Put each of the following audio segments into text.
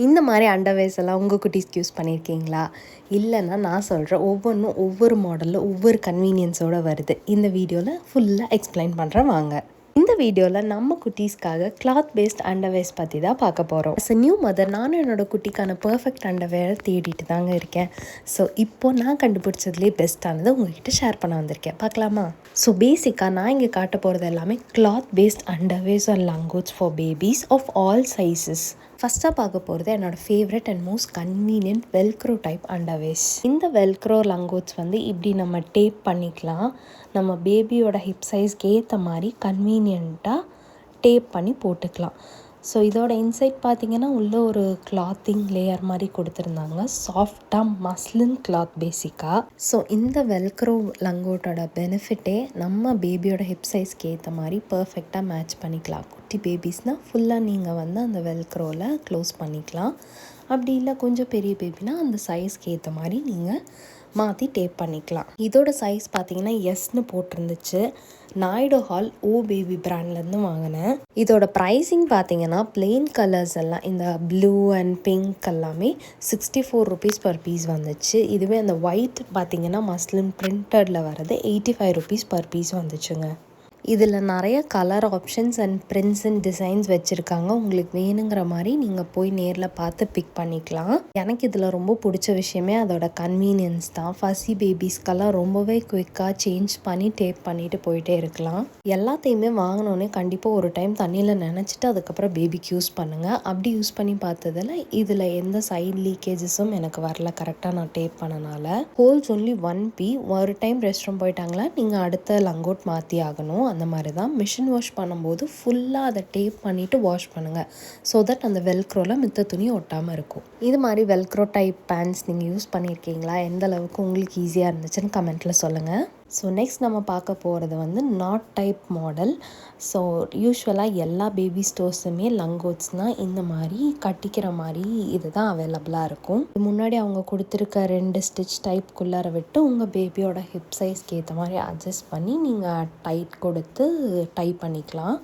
இந்த மாதிரி அண்டர்வேர்ஸ் எல்லாம் உங்கள் குட்டீஸ்க்கு யூஸ் பண்ணியிருக்கீங்களா? இல்லைன்னா நான் சொல்கிறேன், ஒவ்வொன்றும் ஒவ்வொரு மாடலில் ஒவ்வொரு கன்வீனியன்ஸோடு வருது. இந்த வீடியோவில் ஃபுல்லாக எக்ஸ்பிளைன் பண்ணுறேன் வாங்க. இந்த வீடியோவில் நம்ம குட்டீஸ்க்காக கிளாத் பேஸ்ட் அண்டர்வேர்ஸ் பற்றி தான் பார்க்க போகிறோம். அஸ் அ நியூ மதர் நானும் என்னோடய குட்டிக்கான பர்ஃபெக்ட் அண்டர்வேரை தேடிட்டு தாங்க இருக்கேன். ஸோ இப்போது நான் கண்டுபிடிச்சதுலேயே பெஸ்ட்டானது உங்கள்கிட்ட ஷேர் பண்ண வந்திருக்கேன். பார்க்கலாமா? ஸோ பேசிக்காக நான் இங்கே காட்ட போகிறது எல்லாமே cloth based underwears are langots for babies of all sizes. ஃபஸ்ட்டாக பார்க்க போகிறது என்னோடய favourite and most convenient velcro type underwears. இந்த வெல்க்ரோ லங்கோட்ஸ் வந்து இப்படி நம்ம டேப் பண்ணிக்கலாம். நம்ம பேபியோட ஹிப் சைஸ்க்கு ஏற்ற மாதிரி கன்வீனியண்ட்டாக டேப் பண்ணி போட்டுக்கலாம். ஸோ இதோட இன்சைட் பார்த்திங்கன்னா உள்ளே ஒரு கிளாத்திங் லேயர் மாதிரி கொடுத்துருந்தாங்க. சாஃப்டாக மஸ்லின் கிளாத் பேசிக்காக. ஸோ இந்த வெல்க்ரோ லங்கோட்டோட பெனிஃபிட்டே நம்ம பேபியோட ஹிப் சைஸ்க்கு ஏற்ற மாதிரி பர்ஃபெக்டாக மேட்ச் பண்ணிக்கலாம். குட்டி பேபிஸ்னால் ஃபுல்லாக நீங்கள் வந்து அந்த வெல்க்ரோவில் க்ளோஸ் பண்ணிக்கலாம். அப்படி இல்லை கொஞ்சம் பெரிய பேபினா அந்த சைஸ்க்கு ஏற்ற மாதிரி நீங்கள் மாற்றி டேப் பண்ணிக்கலாம். இதோட சைஸ் பார்த்தீங்கன்னா எஸ்ன்னு போட்டிருந்துச்சு. நாயுடு ஹால் ஓ பேபி பிராண்ட்லேருந்து வாங்கினேன். இதோட ப்ரைஸிங் பார்த்தீங்கன்னா பிளெயின் கலர்ஸ் எல்லாம் இந்த ப்ளூ அண்ட் பிங்க் எல்லாமே 64 rupees per பீஸ் வந்துச்சு. இதுவே அந்த ஒயிட் பார்த்தீங்கன்னா மஸ்லின் பிரிண்டடில் வர்றது 85 rupees per பீஸ் வந்துச்சுங்க. இதில் நிறைய colour options and prints and designs வச்சுருக்காங்க. உங்களுக்கு வேணுங்கிற மாதிரி நீங்கள் போய் நேரில் பார்த்து பிக் பண்ணிக்கலாம். எனக்கு இதில் ரொம்ப பிடிச்ச விஷயமே அதோட கன்வீனியன்ஸ் தான். ஃபஸ்ஸி பேபிஸ்க்கெல்லாம் ரொம்பவே குயிக்காக சேஞ்ச் பண்ணி டேப் பண்ணிட்டு போயிட்டே இருக்கலாம். எல்லாத்தையுமே வாங்கினோன்னே கண்டிப்பாக ஒரு டைம் தண்ணியில் நினச்சிட்டு அதுக்கப்புறம் பேபிக்கு யூஸ் பண்ணுங்கள். அப்படி யூஸ் பண்ணி பார்த்ததில் இதில் எந்த சைட் லீக்கேஜஸும் எனக்கு வரல. கரெக்டாக நான் டேப் பண்ணனால ஹோல்ஸ் ஒன்லி 1p. ஒரு டைம் ரெஸ்ட் ரூம் போயிட்டாங்களா நீங்கள் அடுத்த லங்கோட் மாற்றி ஆகணும். அந்த மாதிரி தான் மிஷின் வாஷ் பண்ணும்போது ஃபுல்லாக அதை டேப் பண்ணிவிட்டு வாஷ் பண்ணுங்கள். ஸோ தட் அந்த வெல்க்ரோவில் மித்த துணி ஒட்டாமல் இருக்கும். இது மாதிரி வெல்க்ரோ டைப் பேண்ட்ஸ் நீங்கள் யூஸ் பண்ணியிருக்கீங்களா? எந்த அளவுக்கு உங்களுக்கு ஈஸியாக இருந்துச்சுன்னு கமெண்ட்டில் சொல்லுங்கள். ஸோ நெக்ஸ்ட் நம்ம பார்க்க போகிறது வந்து நாட் டைப் மாடல். ஸோ யூஸ்வலாக எல்லா பேபி ஸ்டோர்ஸுமே லங்கோட்ஸ்னால் இந்த மாதிரி கட்டிக்கிற மாதிரி இது தான் அவைலபிளாக இருக்கும். முன்னாடி அவங்க கொடுத்துருக்க 2 ஸ்டிச் டைப்குள்ளார விட்டு உங்கள் பேபியோட ஹிப் சைஸ்க்கு ஏற்ற மாதிரி அட்ஜஸ்ட் பண்ணி நீங்கள் டைட் கொடுத்து டைப் பண்ணிக்கலாம்.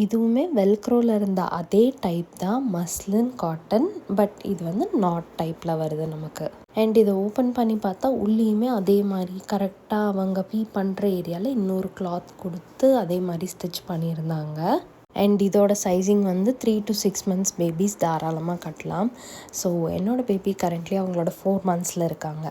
இதுவுமே வெல்க்ரோவில் இருந்த அதே டைப் தான், மஸ்லின் காட்டன். பட் இது வந்து நாட் டைப்பில் வருது நமக்கு. அண்ட் இதை ஓப்பன் பண்ணி பார்த்தா உள்ளேயுமே அதே மாதிரி கரெக்டாக அவங்க பீ பண்ணுற ஏரியாவில் இன்னொரு கிளாத் கொடுத்து அதே மாதிரி ஸ்டிச் பண்ணியிருந்தாங்க. அண்ட் இதோட சைஸிங் வந்து 3 to 6 months பேபிஸ் தாராளமாக கட்டலாம். ஸோ என்னோடய பேபி கரண்ட்லி அவங்களோட 4 monthsல இருக்காங்க.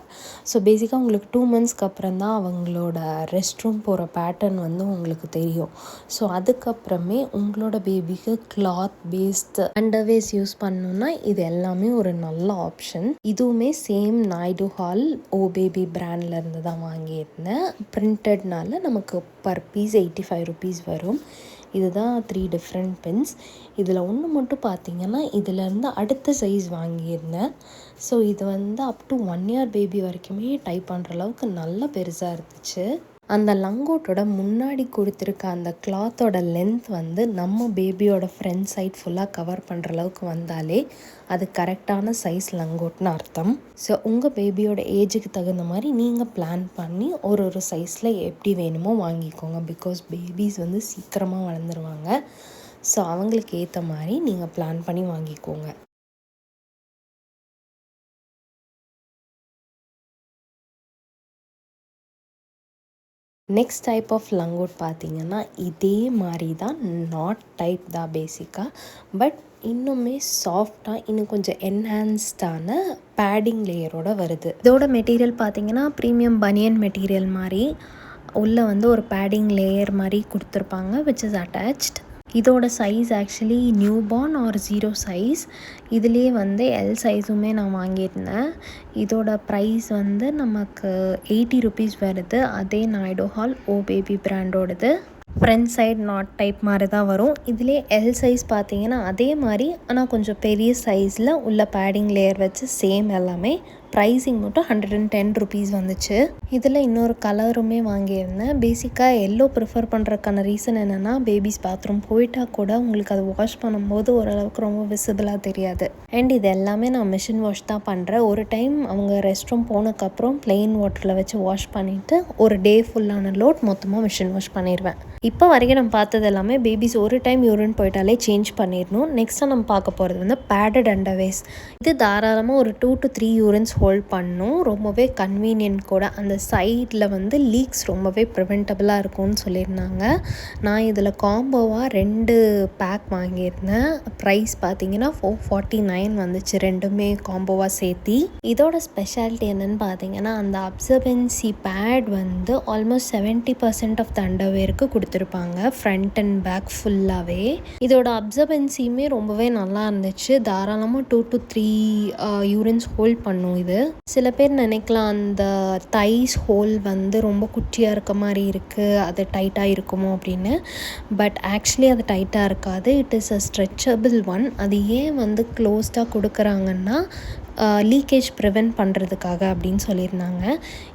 ஸோ பேசிக்காக உங்களுக்கு 2 monthsக்கு அப்புறம் தான் அவங்களோட ரெஸ்ட் ரூம் போகிற பேட்டர்ன் வந்து உங்களுக்கு தெரியும். ஸோ அதுக்கப்புறமே உங்களோட பேபிக்கு கிளாத் பேஸ்ட் அண்டர்வேர்ஸ் யூஸ் பண்ணணுன்னா இது எல்லாமே ஒரு நல்ல ஆப்ஷன். இதுவுமே same Naidu Hall oh baby பிராண்ட்லேருந்து தான் வாங்கியிருந்தேன். பிரிண்டட்னால நமக்கு பர் பீஸ் 85 rupees வரும். இதுதான் 3 different pins. இதில் ஒன்று மட்டும் பார்த்தீங்கன்னா இதிலேருந்து அடுத்த சைஸ் வாங்கியிருந்தேன். ஸோ இது வந்து அப் டு 1 year பேபி வரைக்குமே டைப் பண்ணுற அளவுக்கு நல்லா பெருசாக இருந்துச்சு. அந்த லங்கோட்டோட முன்னாடி கொடுத்துருக்க அந்த கிளாத்தோட லென்த் வந்து நம்ம பேபியோட ஃப்ரண்ட் சைட் ஃபுல்லாக கவர் பண்ணுற அளவுக்கு வந்தாலே அது கரெக்டான சைஸ் லங்கோட்னு அர்த்தம். ஸோ உங்கள் பேபியோட ஏஜுக்கு தகுந்த மாதிரி நீங்கள் பிளான் பண்ணி ஒரு சைஸில் எப்படி வேணுமோ வாங்கிக்கோங்க. பிகாஸ் பேபிஸ் வந்து சீக்கிரமாக வளர்ந்துருவாங்க. ஸோ அவங்களுக்கு ஏற்ற மாதிரி நீங்கள் பிளான் பண்ணி வாங்கிக்கோங்க. நெக்ஸ்ட் டைப் ஆஃப் லங்கோட் பார்த்தீங்கன்னா இதே மாதிரி தான், நாட் டைப் தான் பேசிக்காக. பட் இன்னுமே சாஃப்டாக இன்னும் கொஞ்சம் என்ஹான்ஸ்டான பேடிங் லேயரோடு வருது. இதோட மெட்டீரியல் பார்த்தீங்கன்னா ப்ரீமியம் பனியன் மெட்டீரியல் மாதிரி உள்ளே வந்து ஒரு பேடிங் லேயர் மாதிரி கொடுத்துருப்பாங்க விச் இஸ் அட்டாச்ட். இதோட size actually newborn or 0 size. இதுலேயே வந்து எல் சைஸுமே நான் வாங்கியிருந்தேன். இதோட ப்ரைஸ் வந்து நமக்கு 80 rupees வருது. அதே நாயுடு ஹால் ஓ பேபி பிராண்டோடது. ஃப்ரண்ட் சைட் நாட் டைப் மாதிரி தான் வரும். இதுலேயே எல் சைஸ் பார்த்தீங்கன்னா அதே மாதிரி ஆனால் கொஞ்சம் பெரிய சைஸில் உள்ள பேடிங் லேயர் வச்சு சேம் எல்லாமே ப்ரைஸிங் மட்டும் 110 ருபீஸ் வந்துச்சு. இதில் இன்னொரு கலருமே வாங்கியிருந்தேன். பேசிக்காக எல்லோ ப்ரிஃபர் பண்ணுறதுக்கான ரீசன் என்னென்னா, பேபிஸ் பாத்ரூம் போயிட்டால் கூட உங்களுக்கு அதை வாஷ் பண்ணும்போது ஓரளவுக்கு ரொம்ப விசிபிளாக தெரியாது. அண்ட் இது எல்லாமே நான் மிஷின் வாஷ் தான் பண்ணுறேன். ஒரு டைம் அவங்க ரெஸ்ட் ரூம் போனதுக்கப்புறம் ப்ளெயின் வாட்டரில் வச்சு வாஷ் பண்ணிவிட்டு ஒரு டே ஃபுல்லான லோட் மொத்தமாக மிஷின் வாஷ் பண்ணிடுவேன். இப்போ வரைக்கும் நம்ம பார்த்தது எல்லாமே பேபிஸ் ஒரு டைம் யூரின் போயிட்டாலே சேஞ்ச் பண்ணிடணும். நெக்ஸ்ட்டாக நம்ம பார்க்க போகிறது வந்து பேடட் அண்டர்வேர்ஸ். இது தாராளமாக ஒரு 2 to 3 யூரின்ஸ் ஹோல்ட் பண்ணும். ரொம்பவே கன்வீனியன்ட் கூட. அந்த சைடில் வந்து லீக்ஸ் ரொம்பவே ப்ரிவென்டபுளாக இருக்கும்னு சொல்லியிருந்தாங்க. நான் இதில் காம்போவாக 2 பேக் வாங்கியிருந்தேன். ப்ரைஸ் பார்த்தீங்கன்னா 449 வந்துச்சு, ரெண்டுமே காம்போவாக சேர்த்தி. இதோட ஸ்பெஷாலிட்டி என்னென்னு பார்த்தீங்கன்னா, அந்த அப்சர்பன்சி பேட் வந்து ஆல்மோஸ்ட் 70% ஆஃப் த அண்டர்வேருக்கு கொடுத்துருப்பாங்க, ஃப்ரண்ட் அண்ட் பேக் ஃபுல்லாகவே. இதோட அப்சர்பன்சியுமே ரொம்பவே நல்லா இருந்துச்சு. தாராளமாக 2 to 3 யூரின்ஸ் ஹோல்ட் பண்ணும் இது. சில பேர் நினைக்கலாம் அந்த தைஸ் ஹோல் வந்து ரொம்ப குட்டியாக இருக்க மாதிரி இருக்குது, அது டைட்டாக இருக்குமோ அப்படின்னு. பட் ஆக்சுவலி அது டைட்டாக இருக்காது. It is a stretchable one. அது ஏன் வந்து க்ளோஸ்டாக கொடுக்குறாங்கன்னா லீக்கேஜ் ப்ரிவென்ட் பண்ணுறதுக்காக அப்படின்னு சொல்லியிருந்தாங்க.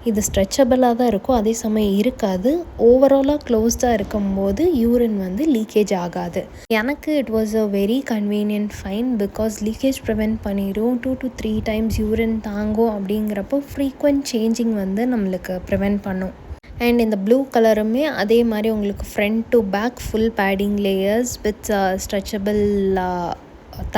இது ஸ்ட்ரெச்சபிளாக தான் இருக்கும், அதே சமயம் இருக்காது. ஓவராலாக க்ளோஸ்டாக இருக்கும்போது யூரின் வந்து லீக்கேஜ் ஆகாது. எனக்கு it was a very convenient fine. Because leakage prevent பண்ணிடும். 2 to 3 டைம்ஸ் யூரின் தாங்கும். அப்படிங்கிறப்போ ஃப்ரீக்வெண்ட் சேஞ்சிங் வந்து நம்மளுக்கு ப்ரிவென்ட் பண்ணும். அண்ட் இந்த ப்ளூ கலருமே அதே மாதிரி உங்களுக்கு front to back full padding layers with stretchable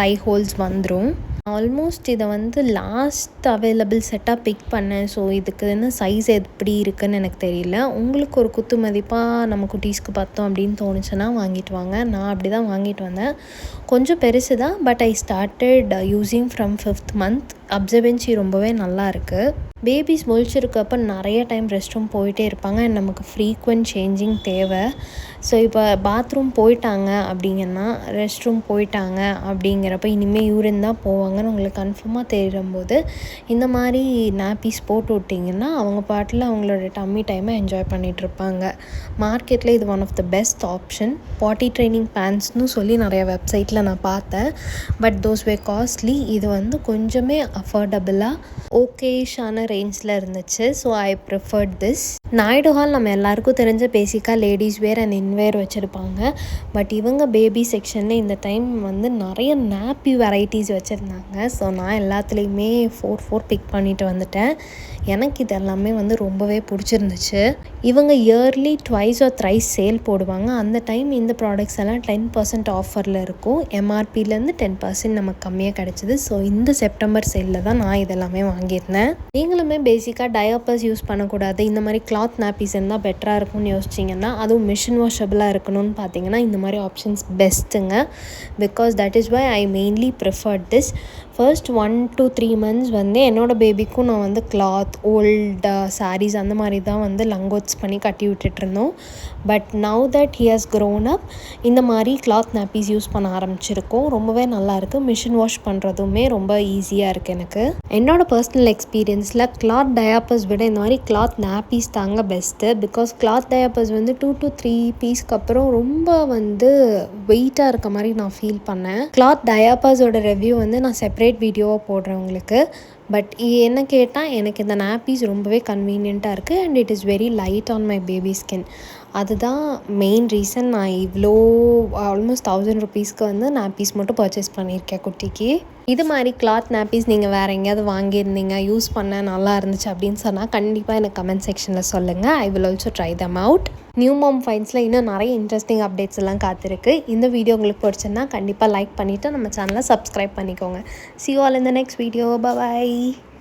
thigh holes வந்துடும். ஆல்மோஸ்ட் இதை வந்து லாஸ்ட் அவைலபிள் செட்டாக பிக் பண்ணேன். ஸோ இதுக்கு என்ன சைஸ் எப்படி இருக்குதுன்னு எனக்கு தெரியல. உங்களுக்கு ஒரு குத்து மதிப்பாக நம்ம குட்டீஸ்க்கு பார்த்தோம் அப்படின்னு தோணுச்சுன்னா வாங்கிட்டு வாங்க. நான் அப்படி தான் வாங்கிட்டு வந்தேன். கொஞ்சம் பெருசு தான், but I started using from 5th month. அப்சர்வன்சி ரொம்பவே நல்லா இருக்குது. பேபிஸ் முழிச்சிருக்கப்போ நிறைய டைம் ரெஸ்ட் ரூம் போயிட்டே இருப்பாங்க அண்ட் நமக்கு ஃப்ரீக்வெண்ட் சேஞ்சிங் தேவை. ஸோ இப்போ பாத்ரூம் போயிட்டாங்க அப்படிங்கன்னா, ரெஸ்ட் ரூம் போயிட்டாங்க அப்படிங்கிறப்ப இனிமேல் யூரின் தான் போவாங்கன்னு உங்களுக்கு கன்ஃபார்மாக தெரியும்போது இந்த மாதிரி நாப்பீஸ் போட்டு விட்டிங்கன்னா அவங்க பாட்டில் அவங்களோட டம்மி டைமை என்ஜாய் பண்ணிகிட்ருப்பாங்க. மார்க்கெட்டில் இது one of the best option. Potty training பேண்ட்ஸ்னு சொல்லி நிறைய வெப்சைட்டில் நான் பார்த்தேன். But those way costly. இது வந்து கொஞ்சமே அஃபோர்டபுளாக ஓகேஷான ரேஞ்சில் இருந்துச்சு. So I preferred this. Naidu Hall நம்ம எல்லாருக்கும் தெரிஞ்ச பேசிக்காக லேடிஸ் வேர் அண்ட் இன்வேர் வச்சுருப்பாங்க. பட் இவங்க பேபி செக்ஷனில் இந்த டைம் வந்து நிறைய நாப்பி வெரைட்டிஸ் வச்சுருந்தாங்க. ஸோ நான் எல்லாத்துலேயுமே 4 பிக் பண்ணிட்டு வந்துட்டேன். எனக்கு இது எல்லாமே வந்து ரொம்பவே பிடிச்சிருந்துச்சு. இவங்க இயர்லி 2 or 3 சேல் போடுவாங்க. அந்த டைம் இந்த ப்ராடக்ட்ஸ் எல்லாம் 10% ஆஃபரில் இருக்கும். எம்ஆர்பிலேருந்து 10% நமக்கு கம்மியாக கிடச்சிது. ஸோ இந்த செப்டம்பர் சேலில் தான் நான் இதெல்லாமே வாங்கியிருந்தேன். நீங்களுமே பேசிக்காக டயப்பர்ஸ் யூஸ் பண்ணக்கூடாது, இந்த மாதிரி கிளாத் நாப்பீஸ் இருந்தால் பெட்டராக இருக்கும்னு யோசிச்சிங்கன்னா, அதுவும் மிஷின் வாஷபிளாக இருக்கணும்னு பார்த்தீங்கன்னா இந்த மாதிரி ஆப்ஷன்ஸ் பெஸ்ட்டுங்க. Because that is why I mainly preferred this. First 1 to 3 months வந்து என்னோடய பேபிக்கும் நான் வந்து கிளாத் ஓல்டு சாரீஸ் அந்த மாதிரி தான் வந்து லங்கோட்ஸ் பண்ணி கட்டி விட்டுட்ருந்தோம். But now that he has grown up இந்த மாதிரி கிளாத் நாப்பீஸ் யூஸ் பண்ண ஆரம்பிச்சிருக்கோம். ரொம்பவே நல்லாயிருக்கு. மிஷின் வாஷ் பண்ணுறதுமே ரொம்ப ஈஸியாக இருக்குது எனக்கு. என்னோடய பர்சனல் எக்ஸ்பீரியன்ஸில் கிளாத் டயாப்பர்ஸ் விட இந்த மாதிரி கிளாத் நாப்பீஸ் தாங்க பெஸ்ட்டு. பிகாஸ் கிளாத் டயாப்பர்ஸ் வந்து 2 to 3 பீஸ்க்கு அப்புறம் ரொம்ப வந்து வெயிட்டாக இருக்க மாதிரி நான் ஃபீல் பண்ணேன். கிளாத் டயாப்பர்ஸோட ரிவ்யூ வந்து நான் செப்பரேட் வீடியோவாக போடுறேன் உங்களுக்கு. பட் என்ன கேட்டால் எனக்கு இந்த நாப்பீஸ் ரொம்பவே கன்வீனியண்ட்டாக இருக்குது and it is very light on my baby skin. அதுதான் மெயின் ரீசன் நான் இவ்வளோ ஆல்மோஸ்ட் 1000 ருபீஸ்க்கு வந்து நாப்பீஸ் மட்டும் பர்ச்சேஸ் பண்ணியிருக்கேன் குட்டிக்கு. இது மாதிரி கிளாத் நாப்பீஸ் நீங்கள் வேறு எங்கேயாவது வாங்கியிருந்தீங்க, யூஸ் பண்ண நல்லா இருந்துச்சு அப்படின்னு சொன்னால் கண்டிப்பாக எனக்கு கமெண்ட் செக்ஷனில் சொல்லுங்கள். I will also try them out. New mom ஃபைன்ஸில் இன்னும் நிறைய இன்ட்ரெஸ்டிங் அப்டேட்ஸ் எல்லாம் காத்திருக்கு. இந்த வீடியோ உங்களுக்கு பிடிச்சிருந்தா கண்டிப்பாக லைக் பண்ணிவிட்டு நம்ம சேனலை சப்ஸ்கிரைப் பண்ணிக்கோங்க. See you all in the next video. Bye bye.